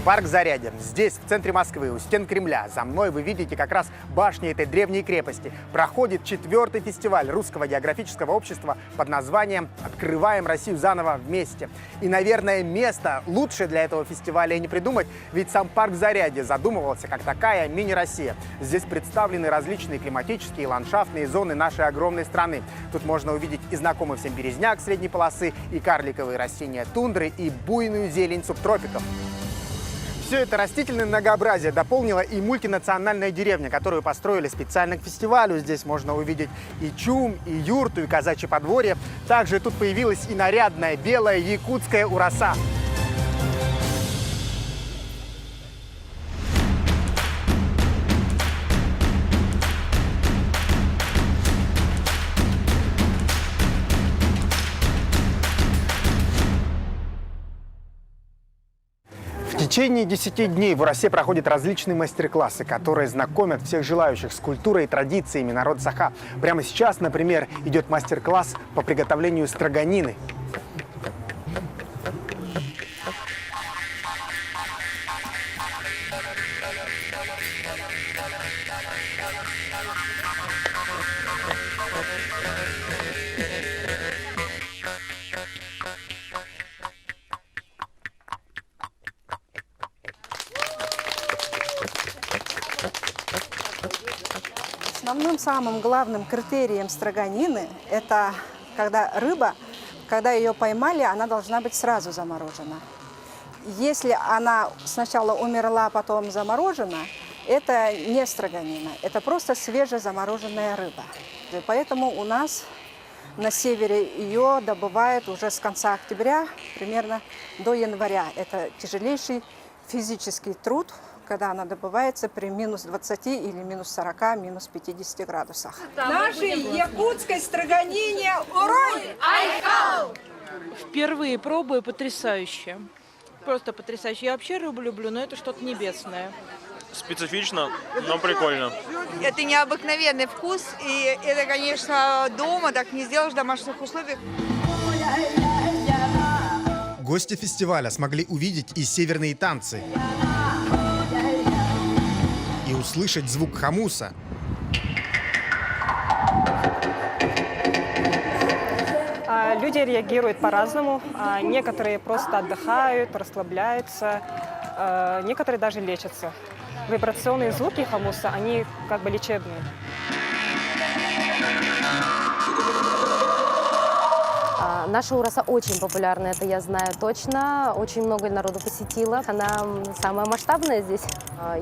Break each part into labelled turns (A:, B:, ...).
A: Парк Зарядье. Здесь, в центре Москвы, у стен Кремля. За мной вы видите как раз башни этой древней крепости. Проходит 4-й фестиваль Русского географического общества под названием «Открываем Россию заново вместе». И, наверное, место лучшее для этого фестиваля и не придумать, ведь сам парк Зарядье задумывался как такая мини-Россия. Здесь представлены различные климатические и ландшафтные зоны нашей огромной страны. Тут можно увидеть и знакомый всем березняк средней полосы, и карликовые растения тундры, и буйную зелень субтропиков. Все это растительное многообразие дополнила и мультинациональная деревня, которую построили специально к фестивалю. Здесь можно увидеть и чум, и юрту, и казачье подворье. Также тут появилась и нарядная белая якутская ураса. В течение 10 дней в Урасе проходят различные мастер-классы, которые знакомят всех желающих с культурой и традициями народа Саха. Прямо сейчас, например, идет мастер-класс по приготовлению строганины.
B: Основным самым главным критерием строганины – это когда ее поймали, она должна быть сразу заморожена. Если она сначала умерла, потом заморожена, это не строганина, это просто свежезамороженная рыба. И поэтому у нас на севере ее добывают уже с конца октября, примерно до января. Это тяжелейший физический труд, когда она добывается при минус 20 или минус 40, минус 50 градусах.
C: Нашей якутской строганине урой! Айхау!
D: Впервые пробую, потрясающе. Просто потрясающе. Я вообще рыбу люблю, но это что-то небесное.
E: Специфично, но прикольно.
C: Это необыкновенный вкус, и это, конечно, дома так не сделаешь в домашних условиях.
A: Гости фестиваля смогли увидеть и северные танцы, и услышать звук хамуса.
F: Люди реагируют по-разному. Некоторые просто отдыхают, расслабляются, некоторые даже лечатся. Вибрационные звуки хамуса, они как бы лечебные.
G: Наша ураса очень популярна, это я знаю точно. Очень много народу посетила. Она самая масштабная здесь.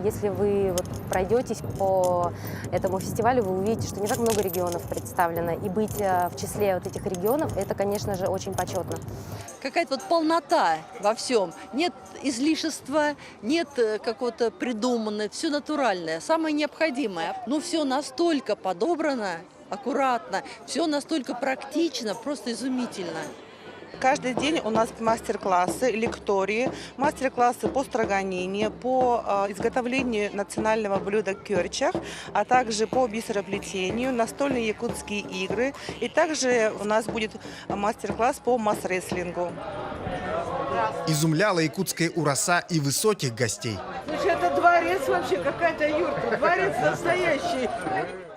G: Если вы пройдетесь по этому фестивалю, вы увидите, что не так много регионов представлено. И быть в числе вот этих регионов, это, конечно же, очень почетно.
H: Какая-то полнота во всем. Нет излишества, нет какого-то придуманного, все натуральное, самое необходимое. Но все настолько подобрано, аккуратно, все настолько практично, просто изумительно.
I: Каждый день у нас мастер-классы, лектории, мастер-классы по строганине, по изготовлению национального блюда кёрчах, а также по бисероплетению, настольные якутские игры. И также у нас будет мастер-класс по масс-рестлингу.
A: Изумляла якутская ураса и высоких гостей.
C: Слушай, это дворец вообще, какая-то юрта, дворец настоящий.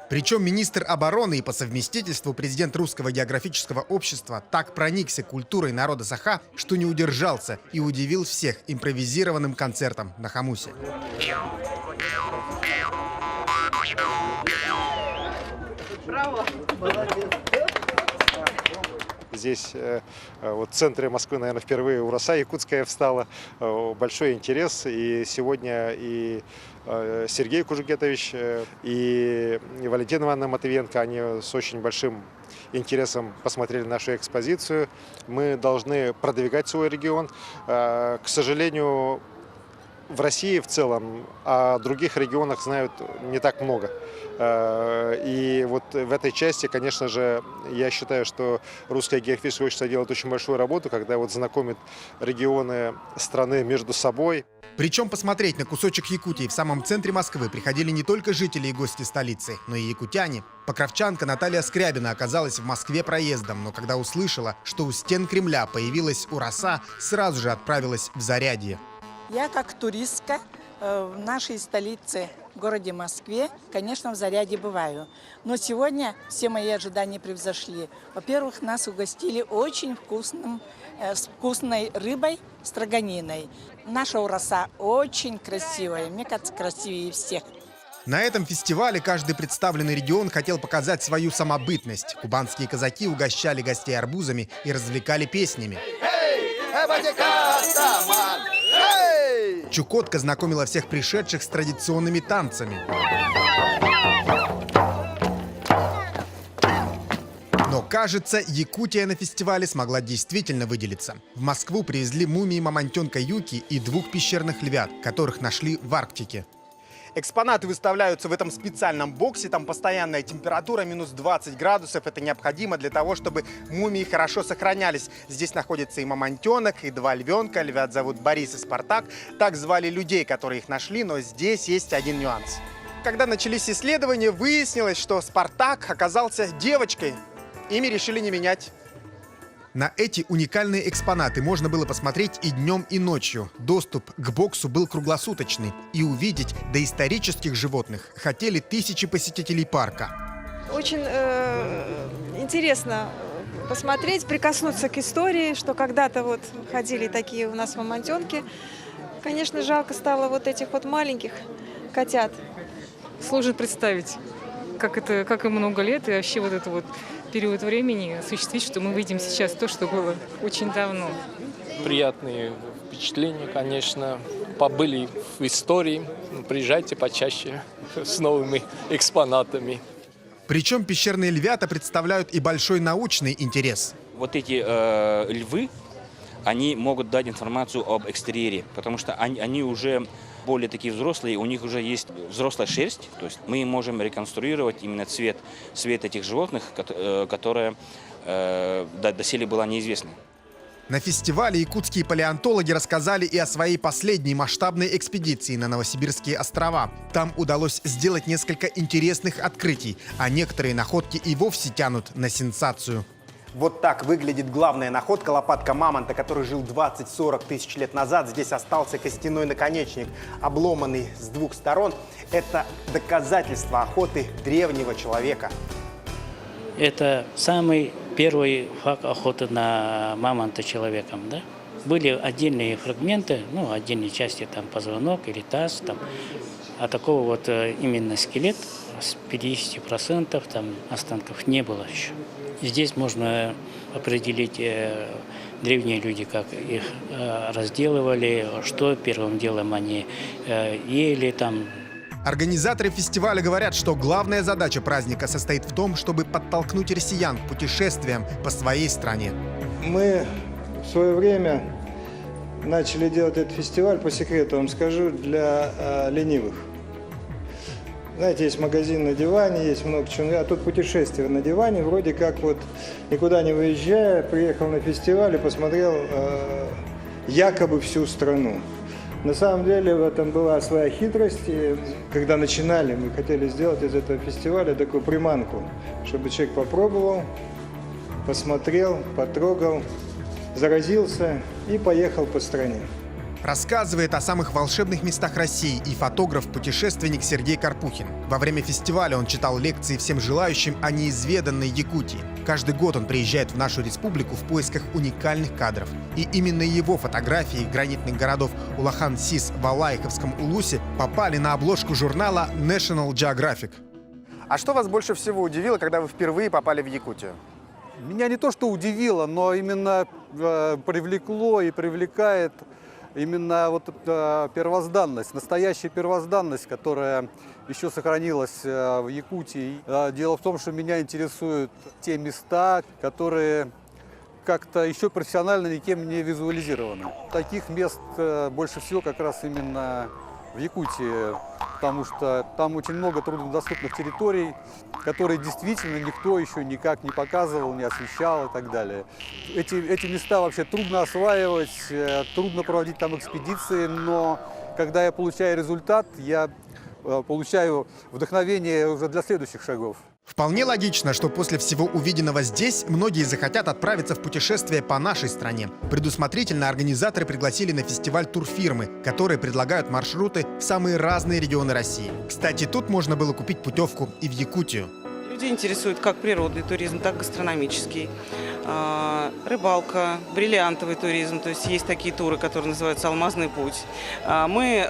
A: Причем министр обороны и по совместительству президент Русского географического общества так проникся культурой народа Саха, что не удержался и удивил всех импровизированным концертом на хамусе.
C: Браво!
J: Здесь, в центре Москвы, наверное, впервые ураса якутская встала. Большой интерес. И сегодня и Сергей Кужугетович, и Валентина Ивановна Матвиенко, они с очень большим интересом посмотрели нашу экспозицию. Мы должны продвигать свой регион. К сожалению, в России в целом о других регионах знают не так много. И вот в этой части, конечно же, я считаю, что Русское географическое общество делает очень большую работу, когда знакомит регионы страны между собой.
A: Причем посмотреть на кусочек Якутии в самом центре Москвы приходили не только жители и гости столицы, но и якутяне. Покровчанка Наталья Скрябина оказалась в Москве проездом, но когда услышала, что у стен Кремля появилась ураса, сразу же отправилась в Зарядье.
K: Я как туристка в нашей столице, в городе Москве, конечно, в Заряде бываю. Но сегодня все мои ожидания превзошли. Во-первых, нас угостили очень вкусной рыбой строганиной. Наша ураса очень красивая, мне кажется, красивее всех.
A: На этом фестивале каждый представленный регион хотел показать свою самобытность. Кубанские казаки угощали гостей арбузами и развлекали песнями. Чукотка знакомила всех пришедших с традиционными танцами. Но, кажется, Якутия на фестивале смогла действительно выделиться. В Москву привезли мумии мамонтенка Юки и 2 пещерных львят, которых нашли в Арктике. Экспонаты выставляются в этом специальном боксе. Там постоянная температура, минус 20 градусов. Это необходимо для того, чтобы мумии хорошо сохранялись. Здесь находится и мамонтенок, и 2 львенка. Львят зовут Борис и Спартак. Так звали людей, которые их нашли, но здесь есть один нюанс. Когда начались исследования, выяснилось, что Спартак оказался девочкой. Ими решили не менять. На эти уникальные экспонаты можно было посмотреть и днем, и ночью. Доступ к боксу был круглосуточный. И увидеть доисторических животных хотели тысячи посетителей парка.
D: Очень интересно посмотреть, прикоснуться к истории, что когда-то вот ходили такие у нас мамонтенки. Конечно, жалко стало вот этих вот маленьких котят.
F: Сложно представить, как им много лет, и вообще вот это вот период времени осуществить, что мы видим сейчас то, что было очень давно.
L: Приятные впечатления, конечно. Побыли в истории. Приезжайте почаще с новыми экспонатами.
A: Причем пещерные львята представляют и большой научный интерес.
M: Вот эти львы, они могут дать информацию об экстерьере, потому что они уже более такие взрослые, у них уже есть взрослая шерсть, то есть мы можем реконструировать именно цвет этих животных, которая доселе была неизвестна.
A: На фестивале якутские палеонтологи рассказали и о своей последней масштабной экспедиции на Новосибирские острова. Там удалось сделать несколько интересных открытий, а некоторые находки и вовсе тянут на сенсацию. Вот так выглядит главная находка — лопатка мамонта, который жил 20-40 тысяч лет назад. Здесь остался костяной наконечник, обломанный с 2 сторон. Это доказательство охоты древнего человека.
N: Это самый первый факт охоты на мамонта человеком, да? Были отдельные фрагменты, отдельные части, там позвонок или таз, там, а такого вот именно скелет с 50% там останков не было еще. Здесь можно определить древние люди, как их разделывали, что первым делом они ели там.
A: Организаторы фестиваля говорят, что главная задача праздника состоит в том, чтобы подтолкнуть россиян к путешествиям по своей стране.
O: Мы в свое время начали делать этот фестиваль, по секрету вам скажу, для ленивых. Знаете, есть магазин на диване, есть много чего, а тут путешествие на диване, вроде как вот никуда не выезжая, приехал на фестиваль и посмотрел якобы всю страну. На самом деле в этом была своя хитрость, и когда начинали, мы хотели сделать из этого фестиваля такую приманку, чтобы человек попробовал, посмотрел, потрогал, заразился и поехал по стране.
A: Рассказывает о самых волшебных местах России и фотограф-путешественник Сергей Карпухин. Во время фестиваля он читал лекции всем желающим о неизведанной Якутии. Каждый год он приезжает в нашу республику в поисках уникальных кадров. И именно его фотографии гранитных городов Улахан-Сис в Алаиховском Улусе попали на обложку журнала National Geographic. А что вас больше всего удивило, когда вы впервые попали в Якутию?
P: Меня не то что удивило, но именно привлекло и привлекает именно вот первозданность, настоящая первозданность, которая еще сохранилась в Якутии. Дело в том, что меня интересуют те места, которые как-то еще профессионально никем не визуализированы. Таких мест больше всего как раз именно в Якутии, потому что там очень много труднодоступных территорий, которые действительно никто еще никак не показывал, не освещал и так далее. Эти места вообще трудно осваивать, трудно проводить там экспедиции, но когда я получаю результат, я получаю вдохновение уже для следующих шагов.
A: Вполне логично, что после всего увиденного здесь многие захотят отправиться в путешествие по нашей стране. Предусмотрительно организаторы пригласили на фестиваль турфирмы, которые предлагают маршруты в самые разные регионы России. Кстати, тут можно было купить путевку и в Якутию.
Q: Людей интересует как природный туризм, так и гастрономический. Рыбалка, бриллиантовый туризм, то есть есть такие туры, которые называются «Алмазный путь». Мы,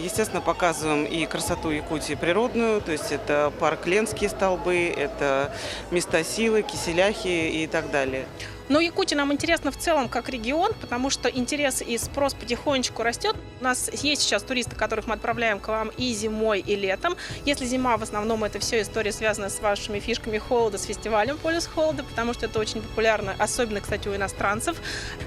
Q: естественно, показываем и красоту Якутии природную, то есть это парк Ленские столбы, это места силы, Киселяхи и так далее.
R: Но Якутия нам интересна в целом как регион, потому что интерес и спрос потихонечку растет. У нас есть сейчас туристы, которых мы отправляем к вам и зимой, и летом. Если зима, в основном это все история, связанная с вашими фишками холода, с фестивалем «Полюс холода», потому что это очень популярно, особенно, кстати, у иностранцев.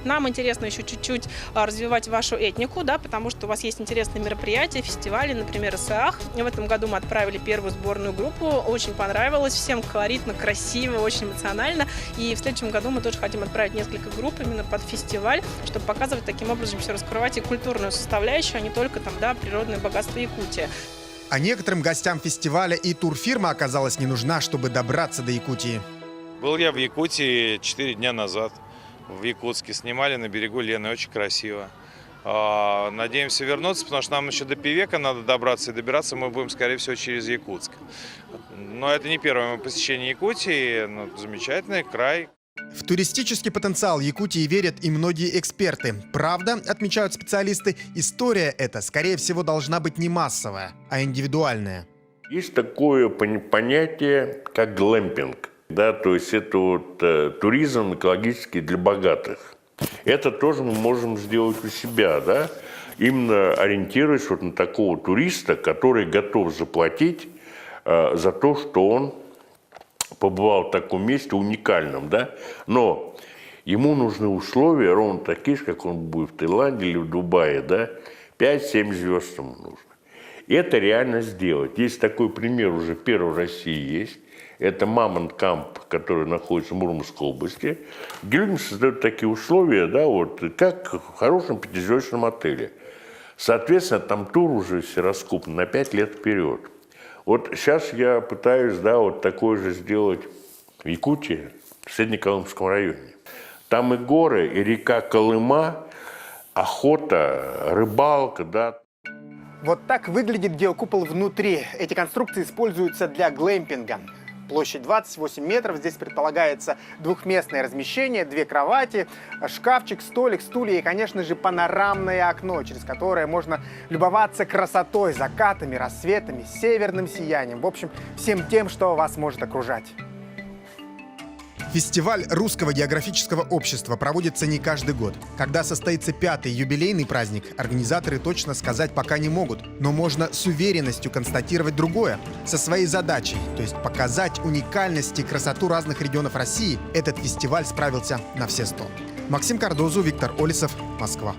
R: Нам интересно еще чуть-чуть развивать вашу этнику, да, потому что у вас есть интересные мероприятия, фестивали, например, СААХ. В этом году мы отправили первую сборную группу, очень понравилось, всем колоритно, красиво, очень эмоционально. И в следующем году мы тоже хотим отправить несколько групп именно под фестиваль, чтобы показывать таким образом, все раскрывать и культурную составляющую, а не только там, да, природное богатство Якутии.
A: А некоторым гостям фестиваля и турфирма оказалась не нужна, чтобы добраться до Якутии.
S: Был я в Якутии 4 дня назад, в Якутске. Снимали на берегу Лены, очень красиво. Надеемся вернуться, потому что нам еще до Певека надо добраться, и добираться мы будем, скорее всего, через Якутск. Но это не первое мое посещение Якутии, но замечательный край.
A: В туристический потенциал Якутии верят и многие эксперты. Правда, отмечают специалисты, история эта, скорее всего, должна быть не массовая, а индивидуальная.
T: Есть такое понятие, как глэмпинг. Да, то есть это вот туризм экологический для богатых. Это тоже мы можем сделать у себя, да? Именно ориентируясь вот на такого туриста, который готов заплатить за то, что он побывал в таком месте уникальном, да, но ему нужны условия ровно такие же, как он будет в Таиланде или в Дубае, да, 5-7 звезд ему нужно. И это реально сделать. Есть такой пример уже первый в России есть. Это Мамонт Камп, который находится в Мурманской области, где людям создают такие условия, да, вот, как в хорошем пятизвездочном отеле. Соответственно, там тур уже все раскуплен на 5 лет вперед. Вот сейчас я пытаюсь, да, вот такое же сделать в Якутии, в Среднеколымском районе. Там и горы, и река Колыма, охота, рыбалка, да.
A: Вот так выглядит геокупол внутри. Эти конструкции используются для глэмпинга. Площадь 28 метров. Здесь предполагается двухместное размещение, 2 кровати, шкафчик, столик, стулья и, конечно же, панорамное окно, через которое можно любоваться красотой, закатами, рассветами, северным сиянием. В общем, всем тем, что вас может окружать. Фестиваль Русского географического общества проводится не каждый год. Когда состоится 5-й юбилейный праздник, организаторы точно сказать пока не могут. Но можно с уверенностью констатировать другое. Со своей задачей, то есть показать уникальность и красоту разных регионов России, этот фестиваль справился на все 100. Максим Кардозу, Виктор Олесов, Москва.